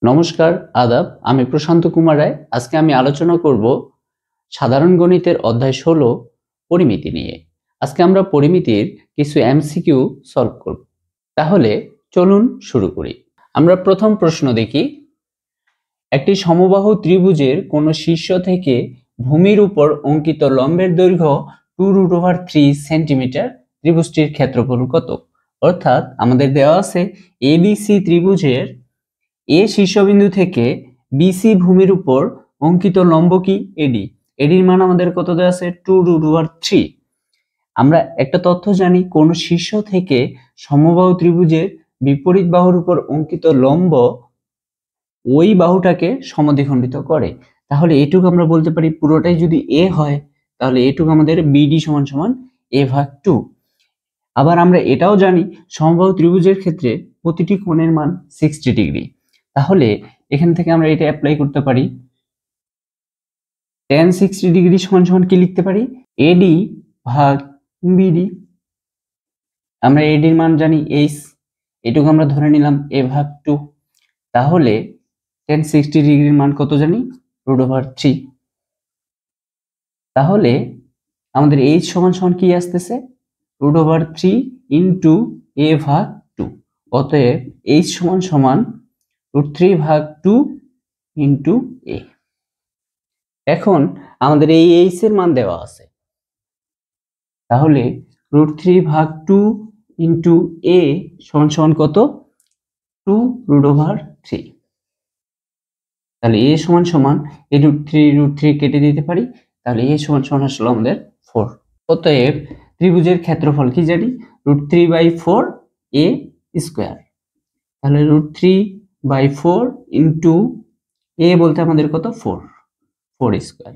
নমস্কার, আদাব। আমি প্রশান্ত কুমার রায়। আজকে আমি আলোচনা করব সাধারণ গণিতের অধ্যায় 16 পরিমিতি নিয়ে। আজকে আমরা পরিমিতির কিছু এমসিকিউ সলভ করব। তাহলে চলুন শুরু করি। আমরা প্রথম প্রশ্ন দেখি। একটি সমবাহু ত্রিভুজের কোন শীর্ষ থেকে ভূমির উপর অঙ্কিত লম্বের দৈর্ঘ্য 2√3 সেন্টিমিটার, ত্রিভুজটির ক্ষেত্রফল কত? অর্থাৎ আমাদের দেওয়া আছে এবিসি ত্রিভুজের এ শীর্ষবিন্দু থেকে বিসি ভূমির উপর অঙ্কিত লম্ব কি এডি। এডির মান আমাদের কত দেওয়া আছে? 2√3। আমরা একটা তথ্য জানি, কোন শীর্ষ থেকে সমবাহু ত্রিভুজের বিপরীত বাহুর উপর অঙ্কিত লম্ব ওই বাহুটাকে সমদ্বিখণ্ডিত করে। তাহলে এটুকু আমরা বলতে পারি পুরোটাই যদি এ হয় তাহলে এটুকু আমাদের বিডি সমান সমান a/2। আবার আমরা এটাও জানি সমবাহু ত্রিভুজের ক্ষেত্রে প্রতিটি কোণের মান 60 ডিগ্রি। তাহলে এখান থেকে আমরা এটা অ্যাপ্লাই করতে পারি। tan 60 ডিগ্রি সমান সমান কি লিখতে পারি? এডি ভাগ বিডি। আমরা এডির মান জানি h, এটুকু আমরা ধরে নিলাম a/2। তাহলে tan 60 ডিগ্রির মান কত জানি? √3। তাহলে আমাদের h সমান সমান কি আসতেছে? √3 ইন্টু a/2। অতএব h সমান সমান √3/2 ইন্টু a। এখন আমাদের এই h এর মান দেওয়া আছে, তাহলে √3/2 ইন্টু a সমান সমান কত? 2√3। তাহলে a সমান সমান এই √3 কেটে দিতে পারি, তাহলে a সমান সমান আসলে আমাদের 4। অতএব ত্রিভুজের ক্ষেত্রফল কি জানি? √3/4 a স্কয়ার। তাহলে √3/4 ইন্টু a বলতে আমাদের কত? 4 স্কয়ার।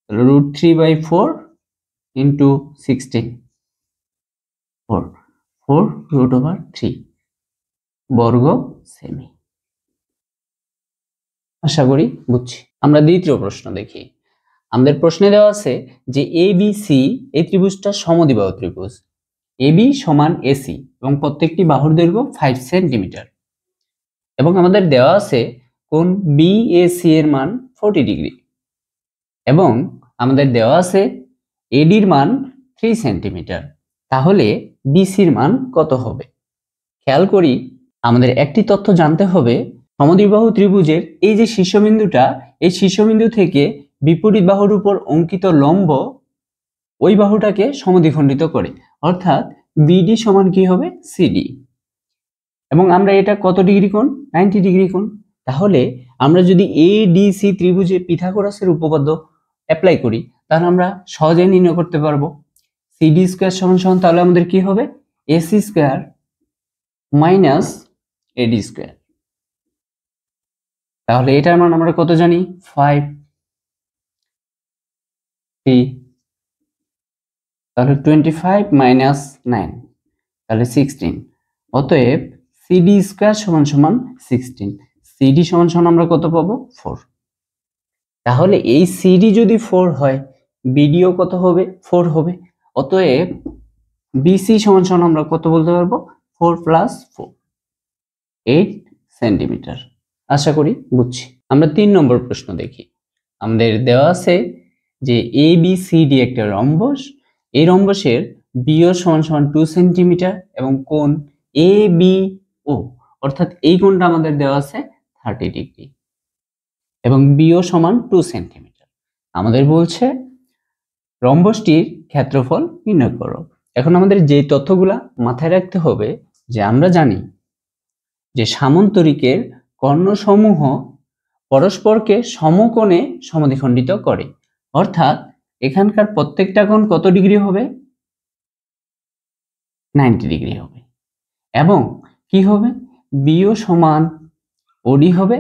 তাহলে √3/4 ইন্টু 16, 4 বর্গ সেমি। আশা করি বুঝছি। আমরা দ্বিতীয় প্রশ্ন দেখি। আমাদের প্রশ্নে দেওয়া আছে যে এবিসি এই ত্রিভুজটা সমদ্বিবাহু ত্রিভুজ। এবি সমান এসি এবং প্রত্যেকটি বাহুর দৈর্ঘ্য 5 সেন্টিমিটার, এবং আমাদের দেওয়া আছে কোণ বিএসি এর মান 40 ডিগ্রি, এবং আমাদের দেওয়া আছে এডির মান 3 সেন্টিমিটার। তাহলে বিসির মান কত হবে? খেয়াল করি, আমাদের একটি তথ্য জানতে হবে, সমদ্বিবাহু ত্রিভুজের এই যে শীর্ষবিন্দুটা, এই শীর্ষবিন্দু থেকে বিপরীত বাহুর উপর অঙ্কিত লম্ব ওই বাহুটাকে সমদ্বিখণ্ডিত করে, অর্থাৎ বিডি সমান কি হবে? সিডি। এবং আমরা এটা কত ডিগ্রি কোণ? 90 ডিগ্রি কোণ। তাহলে আমরা যদি এডিসি ত্রিভুজে পিথাগোরাসের উপপাদ্য অ্যাপ্লাই করি তাহলে আমরা সহজে নির্ণয় করতে পারবো। সিডি স্কয়ার সমান সমান তাহলে আমাদের কি হবে? এসি স্কয়ার মাইনাস এডি স্কয়ার। তাহলে এটার মান আমরা কত জানি? 5। তাহলে 25 মাইনাস 9, তাহলে 16। অতএব সিডি স্কয়ার সমান সমান 16। সিডি সমান সমান আমরা কত পাবো? 4। তাহলে এই সিডি যদি 4 হয়, বিডিও কত হবে? 4 হবে। অতএব বিসি সমান সমান আমরা কত বলতে পারবো? 4 + 4, 8 সেন্টিমিটার। আশা করি বুঝছি। আমরা 3 নম্বর প্রশ্ন দেখি। আমাদের দেওয়া আছে যে এবিসিডি একটা রম্বস, এই রম্বসের বিও সমান সমান 2 সেন্টিমিটার এবং কোণ এবিও অর্থাৎ এই কোণটা আমাদের দেওয়া আছে 30 ডিগ্রি এবং বিও সমান 2 সেন্টিমিটার। আমাদের বলছে রম্বসটির ক্ষেত্রফল নির্ণয় করো। এখন আমাদের যে তথ্যগুলা মাথায় রাখতে হবে, যে আমরা জানি যে সামান্তরিকের কর্ণসমূহ পরস্পরকে সমকোণে সমদ্বিখণ্ডিত করে, অর্থাৎ এখানকার প্রত্যেকটা কোণ কত ডিগ্রি হবে? 90 ডিগ্রি হবে। এবং কি হবে? বিও সমান ওডি হবে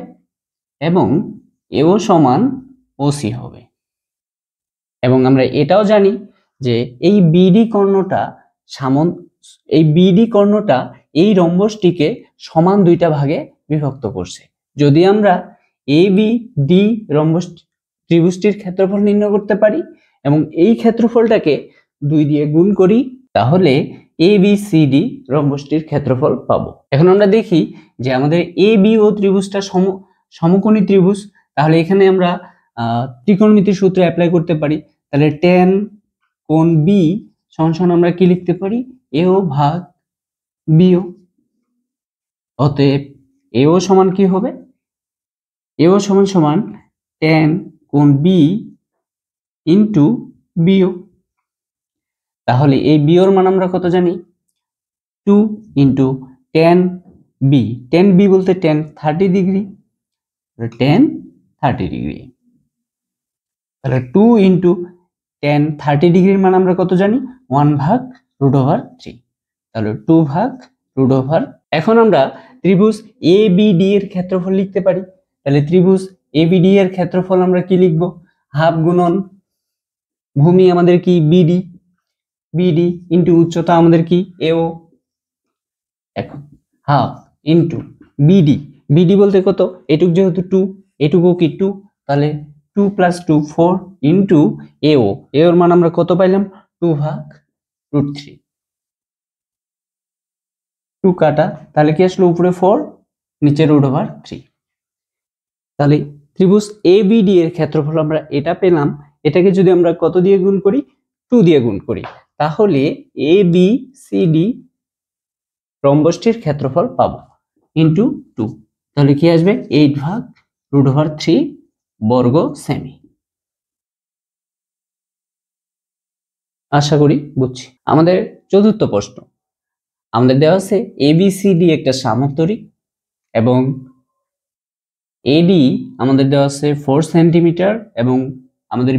এবং এও সমান ওসি হবে। এবং আমরা এটাও জানি যে এই বিডি কর্ণটা এই রম্বসটিকে সমান দুইটা ভাগে বিভক্ত করছে। যদি আমরা এবিডি রম্বস ত্রিভুজটির ক্ষেত্রফল নির্ণয় করতে পারি এবং এই ক্ষেত্রফলটাকে 2 দিয়ে গুণ করি, তাহলে এবিসিডি রম্বসটির ক্ষেত্রফল পাবো। এখন আমরা দেখি যে আমাদের এবিও ত্রিভুজটা সমকোণী ত্রিভুজ, তাহলে এখানে আমরা ত্রিকোণমিতির সূত্র অ্যাপ্লাই করতে পারি। তাহলে tan কোণ বি সমান আমরা কি লিখতে পারি, এও ভাগ বিও। অতএব এও সমান কি হবে, এও সমান tan কোণ বি ইন্টু বিও। তাহলে এই বিওর মান আমরা কত জানি, 2 into tan B, tan B বলতে tan 30 ডিগ্রি, tan 30 ডিগ্রি। তাহলে 2 ইন্টু tan 30 ডিগ্রির মান আমরা কত জানি, 1/√3। তাহলে 2/√। এখন আমরা ত্রিভুজ এবিডি এর ক্ষেত্রফল লিখতে পারি। তাহলে ত্রিভুজ এবিডি এর ক্ষেত্রফল আমরা কি লিখব, হাফ গুণন ভূমি আমাদের কি বিডি, বিডি ইন্টু উচ্চতা আমাদের কি এও। এখন হাফ ইন্টু বিডি, বিডি বলতে কত, এটুক যেহেতু 2, এটুকু কি 2, তাহলে 2 + 2 4 ইন্টু এও, এর মান আমরা কত পাইলাম, 2/√3। 2 কাটা, তাহলে কি আসলো উপরে 4 নিচে √3। তাহলে ত্রিভুজ এবিডি এর ক্ষেত্রফল আমরা এটা পেলাম। এটাকে যদি আমরা কত দিয়ে গুণ করি, 2 দিয়ে গুণ করি, তাহলে এবিসিডি রম্বসটির ক্ষেত্রফল পাবো ইন্টু 2। তাহলে কি আসবে, 8/√3 বর্গ সেমি। আশা করি বুঝছি। আমাদের চতুর্থ প্রশ্ন, আমাদের দেওয়া আছে এবিসিডি একটা সামন্তরিক এবং এডি আমাদের দেওয়া আছে 4 সেন্টিমিটার এবং আমাদের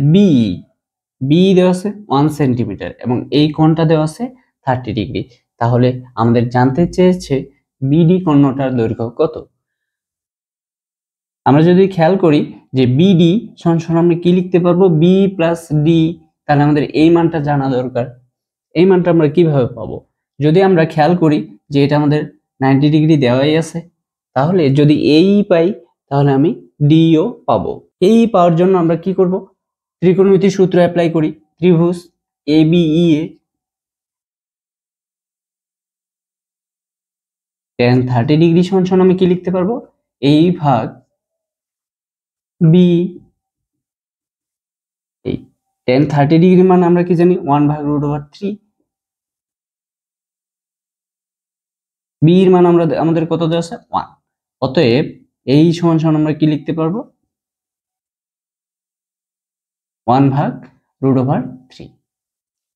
বি দেওয়া আছে 1 সেন্টিমিটার এবং এই কোণটা দেওয়া আছে 30 ডিগ্রি। তাহলে আমাদের জানতে চেয়েছে বিডি কোণটার দৈর্ঘ্য কত। আমরা যদি খেয়াল করি যে বিডি সমান আমরা কি লিখতে পারবো, বি প্লাস ডি, তাহলে আমাদের এই মানটা জানা দরকার। এই মানটা আমরা কিভাবে পাবো, যদি আমরা খেয়াল করি যে এটা আমাদের 90 ডিগ্রি দেওয়াই আছে, তাহলে যদি এই পাই তাহলে আমি ডিও পাবো। এই পাওয়ার জন্য আমরা কি করব, ত্রিকোণমিতির সূত্র অ্যাপ্লাই করি। ত্রিভুজ এবিই এ tan 30 ডিগ্রি সমান আমি কি লিখতে পারবো, এই ভাগ বি। এই tan 30 ডিগ্রি মান আমরা কি জানি, 1/√3। বি এর মান আমাদের কত দেওয়া আছে, 1। অতএব এই সমান আমরা কি লিখতে পারবো, 1/√3।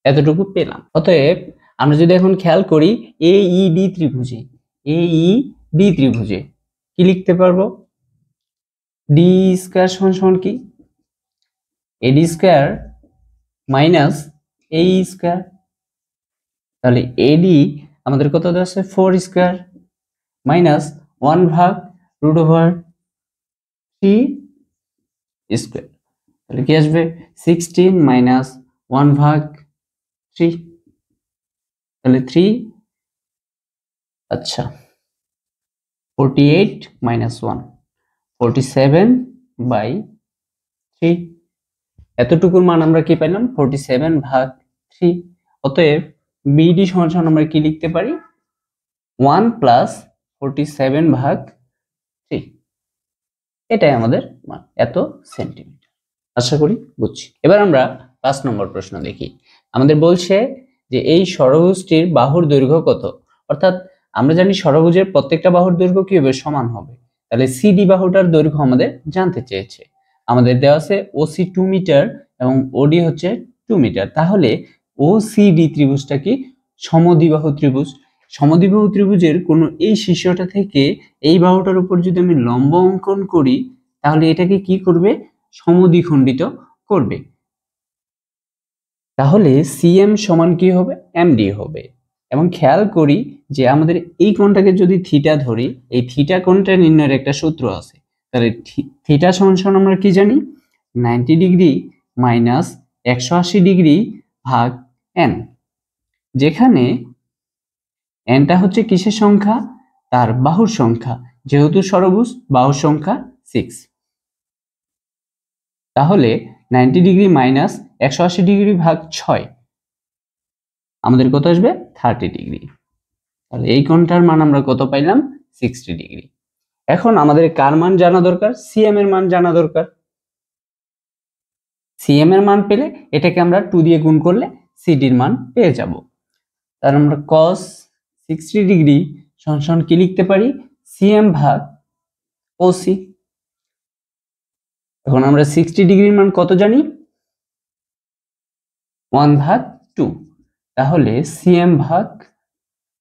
এতটুকু পেলাম। অতএব আমরা যদি এখন খেয়াল করি এইডি ত্রিভুজে, এইডি ত্রিভুজে কি লিখতে পারবো, ডি স্কয়ার সমান কি, এডি স্কয়ার মাইনাস এই স্কয়ার। তাহলে এডি আমাদের কত দেওয়া আছে, 4 স্কয়ার মাইনাস 1/√3 স্কয়ার। তাহলে কি আসবে, 16 মাইনাস 1/3, তাহলে 3, আচ্ছা 48 মাইনাস 1, 47/3। এতটুকুর মান আমরা কি পেলাম, 47/3। অতএব বিডি সমান আমরা কি লিখতে পারি, 1 + 47/3। এটাই আমাদের মান, এত সেন্টিমিটার। আশা করি বুঝছি। এবার আমরা 5 নম্বর প্রশ্ন দেখি। আমাদের বলছে যে এই ষড়ভুজটির বাহুর দৈর্ঘ্য কত। অর্থাৎ আমরা জানি ষড়ভুজের প্রত্যেকটা বাহুর দৈর্ঘ্য কি হবে, সমান হবে। তাহলে সিডি বাহুটার দৈর্ঘ্য আমাদের জানতে চেয়েছে। আমাদের দেওয়া আছে ওসি 2 মিটার এবং ওডি হচ্ছে 2 মিটার। তাহলে ওসিডি ত্রিভুজটা কি সমদ্বিবাহু ত্রিভুজ। সমদ্বিবাহু ত্রিভুজের কোনো এই শীর্ষটা থেকে এই বাহুটার উপর যদি আমি লম্ব অঙ্কন করি, তাহলে এটাকে কি করবে, সমদ্বিখণ্ডিত করবে। তাহলে সিএম সমান কি হবে, এমডি হবে। এবং খেয়াল করি যে আমাদের এই কোণটাকে যদি থিটা ধরি, এই থিটা কোণটা নির্ণয়ের একটা সূত্র আছে। তাহলে থিটা সমান আমরা কি জানি, 90 ডিগ্রি মাইনাস 180 ডিগ্রি ভাগ এন, যেখানে এনটা হচ্ছে কিসের সংখ্যা, তার বাহুর সংখ্যা। যেহেতু ষড়ভুজ, বাহুর সংখ্যা 6। তাহলে 90 ডিগ্রি মাইনাস 180 ডিগ্রি ভাগ 6 আমাদের কত আসবে, 30 ডিগ্রি। তাহলে এই কোণটার মান আমরা কত পাইলাম, 60 ডিগ্রি। এখন আমাদের কার মান জানা দরকার? সিএম এর মান জানা দরকার। সিএম এর মান পেলে এটাকে আমরা 2 দিয়ে গুণ করলে সিডির মান পেয়ে যাব। তাহলে আমরা cos 60 ডিগ্রি সমান কি লিখতে পারি? সিএম ভাগ ওসি। এখন আমরা 60 ডিগ্রির মান কত জানি? 1/2। তাহলে সিএম ভাগ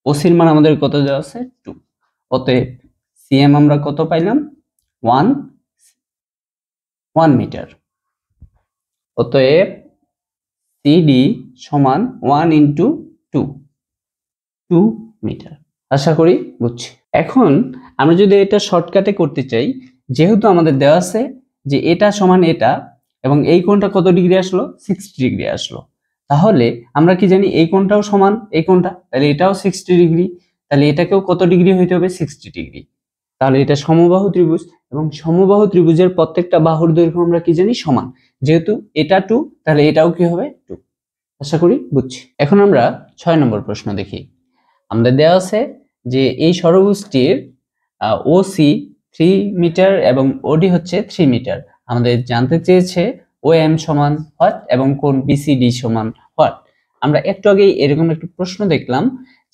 ওসির মান আমাদের কত দেওয়া আছে? 2। অতএব সিএম আমরা কত পাইলাম? 1 মিটার। অতএব সিডি সমান 1 × 2 মিটার। আশা করি বুঝছি। এখন আমরা যদি এটা শর্টকাটে করতে চাই, যেহেতু আমাদের দেওয়া আছে যে এটা সমান এটা এবং এই কোণটা কত ডিগ্রি আসলো? 60 ডিগ্রি আসলো। তাহলে আমরা কি জানি এই কোণটাও সমান এই কোণটা, তাহলে এটাও 60 ডিগ্রি, তাহলে এটাকেও কত ডিগ্রি হইতে হবে? 60 ডিগ্রি। তাহলে এটা সমবাহু ত্রিভুজ এবং সমবাহু ত্রিভুজের প্রত্যেকটা বাহুর দৈর্ঘ্য আমরা কি জানি? সমান। যেহেতু এটা 2, তাহলে এটাও কি হবে? 2। আশা করি বুঝছি। এখন আমরা 6 নম্বর প্রশ্ন দেখি। আমাদের দেওয়া আছে যে এই ষড়ভুজটির ওসি 3 মিটার এবং ওডি হচ্ছে 3 মিটার। আমাদের জানতে চেয়েছে ওএম সমান হোয়াট এবং কোণ বিসিডি সমান হোয়াট। আমরা একটু আগেই এরকম একটা প্রশ্ন দেখলাম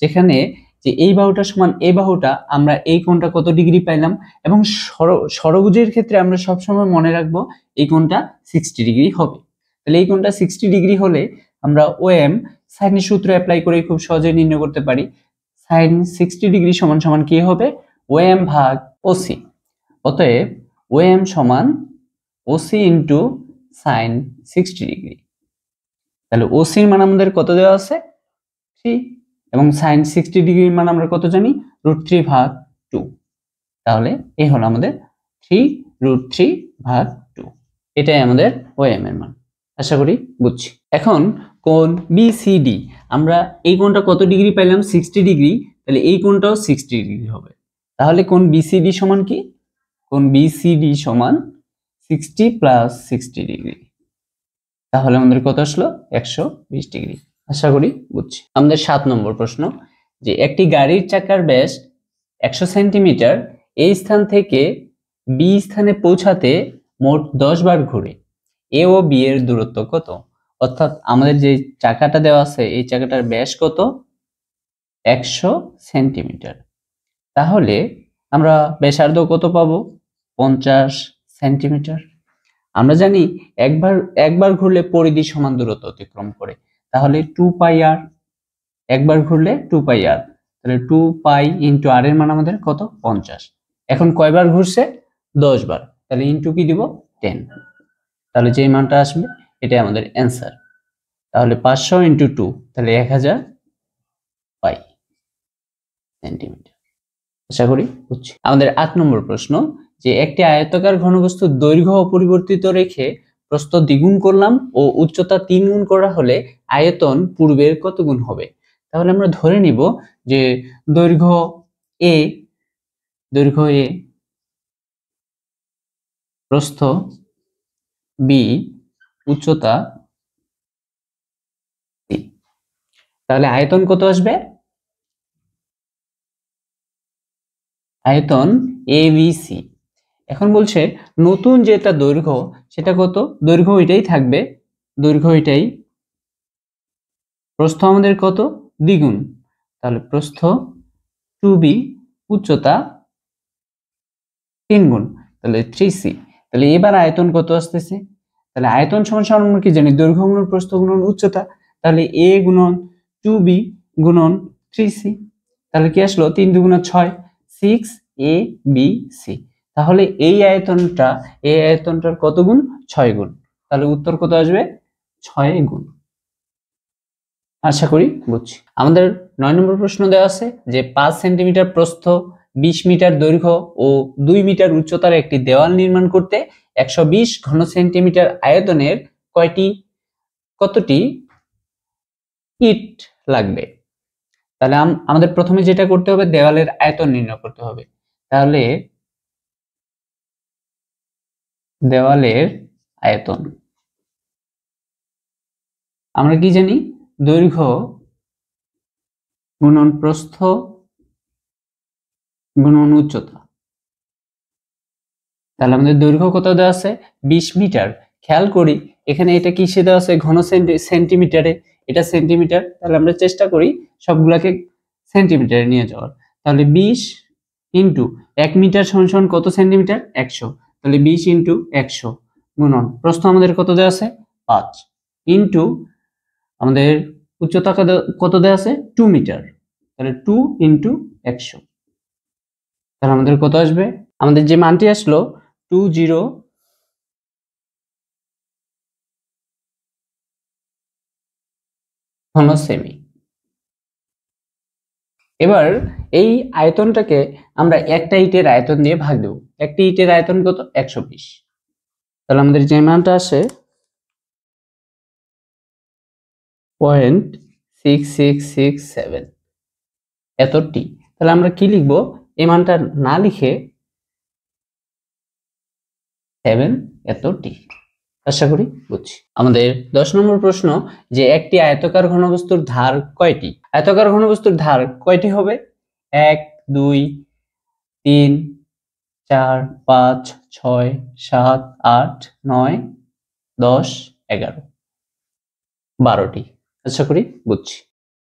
যেখানে যে এই বাহুটা সমান এই বাহুটা, আমরা এই কোণটা কত ডিগ্রি পাইলাম এবং ষড়ভুজের ক্ষেত্রে আমরা সবসময় মনে রাখবো এই কোণটা 60 ডিগ্রি হবে। তাহলে এই কোণটা 60 ডিগ্রি হলে আমরা ওএম সাইনের সূত্র অ্যাপ্লাই করে খুব সহজে নির্ণয় করতে পারি। সাইন 60 ডিগ্রি সমান সমান কি হবে? ওএম ভাগ ওসি। অতএব ওএম সমান ওসি ইন্টু সাইন 60 ডিগ্রি। তাহলে ওসির মান আমাদের কত দেওয়া আছে? 3 এবং সাইন 60 ডিগ্রির মান আমরা কত জানি? √3/2। তাহলে এই হলো আমাদের 3√3/2। এটাই আমাদের ওএম এর মান। আশা করি বুঝছি। এখন কোণ বিসিডি, আমরা এই কোণটা কত ডিগ্রি পাইলাম? 60 ডিগ্রি। তাহলে এই কোণটাও 60 ডিগ্রি হবে। তাহলে কোণ বিসিডি সমান কি? কোণ বিসিডি সমান 60 + 60 ডিগ্রি। তাহলে আমাদের কত আসলো? 120 ডিগ্রি। আশা করি বুঝছি। আমাদের 7 নম্বর প্রশ্ন যে একটি গাড়ির চাকার ব্যাস 100 সেন্টিমিটার এই স্থান থেকে বি স্থানে পৌঁছাতে মোট 10 বার ঘুরে এ ও বি এর দূরত্ব কত? অর্থাৎ আমাদের যে চাকাটা দেওয়া আছে এই চাকাটার ব্যাস কত? 100 সেন্টিমিটার। তাহলে আমরা ব্যাসার্ধ কত পাবো? 50 সেন্টিমিটার। আমরা জানি একবার ঘুরলে পরিধি সমান দূরত্ব অতিক্রম করে, তাহলে 2πr। একবার ঘুরলে 2πr, তাহলে 2π × r এর মান আমাদের কত? 50। এখন কয়বার ঘুরছে? 10 বার, তাহলে ইনটু কি দিব? 10। তাহলে যে মানটা আসবে এটাই আমাদের অ্যান্সার। তাহলে 500 × 2, তাহলে 1000 পাই সেন্টিমিটার। আশা করি বুঝছি। আমাদের 8 নম্বর প্রশ্ন যে একটি আয়তাকার ঘনবস্তুর দৈর্ঘ্য অপরিবর্তিত রেখে প্রস্থ দ্বিগুণ করলাম ও উচ্চতা 3 গুণ করা হলে আয়তন পূর্বের কত গুণ হবে? তাহলে আমরা ধরে নিব যে দৈর্ঘ্য এ, প্রস্থ বি, উচ্চতা সি। তাহলে আয়তন কত আসবে? আয়তন এবিসি। এখন বলছে নতুন যেটা দৈর্ঘ্য সেটা কত? দৈর্ঘ্য এটাই থাকবে, দৈর্ঘ্য এটাই। প্রস্থ আমাদের কত? দ্বিগুণ, তাহলে প্রস্থ 2b, উচ্চতা 3 গুণ, তাহলে 3c। তাহলে এবার আয়তন কত আসতেছে? তাহলে আয়তন সমান সমান আমরা কি জানি? দৈর্ঘ্য গুণন প্রস্থ গুণন উচ্চতা। তাহলে a গুণন 2b গুণন 3c। তাহলে কি আসলো? 3 × 2 = 6, 6abc। তাহলে এই আয়তনটার কত গুণ? 6 গুণ। তাহলে উত্তর কত আসবে? 6 গুণ। আশা করি বুঝছি। আমাদের 9 নম্বর প্রশ্ন দেওয়া আছে যে 5 সেন্টিমিটার প্রস্থ, 20 মিটার দৈর্ঘ্য ও 2 মিটার উচ্চতার একটি দেওয়াল নির্মাণ করতে 120 ঘন সেন্টিমিটার আয়তনের কতটি ইট লাগবে? তাহলে আমাদের প্রথমে যেটা করতে হবে, দেওয়ালের আয়তন নির্ণয় করতে হবে। তাহলে দেওয়ালের আয়তন আমরা কি জানি? দৈর্ঘ্য গুণন প্রস্থ গুণন উচ্চতা। তাহলে আমাদের দৈর্ঘ্য কত দেওয়া আছে 20 মিটার। খেয়াল করি এখানে এটা কিসে দেওয়া আছে ঘন সেন্টিমিটারে, এটা সেন্টিমিটার, তাহলে আমরা চেষ্টা করি সবগুলাকে সেন্টিমিটারে নিয়ে যাওয়ার। তাহলে 20 ইন্টু 1 মিটার সমান কত সেন্টিমিটার 100, তাহলে 20 ইন্টু 100 গুণন প্রস্থ আমাদের কত দেওয়া আছে 5 ইন্টু আমাদের উচ্চতা কত দেওয়া আছে 2 মিটার, তাহলে 2 ইন্টু 100, তাহলে আমাদের কত আসবে, আমাদের যে মানটি আসলো 20 ঘন সেমি। এবার এই আয়তনটাকে আমরা একটা ইটের আয়তন দিয়ে ভাগ দেব। একটা ইটের আয়তন কত 120, তাহলে আমাদের যে মানটা আসে 0.6667 এত টি। তাহলে আমরা কি লিখবো, এই মানটা না লিখে 7 এত টি। আশা করি বুঝছি। আমাদের 10 নম্বর প্রশ্ন যে একটি আয়তাকার ঘনবস্তুর ধার কয়টি? আয়তাকার ঘনবস্তুর ধার কয়টি হবে? 1 2 3 4 5 6 7 8 9 10 11 12টি। আশা করি বুঝছি।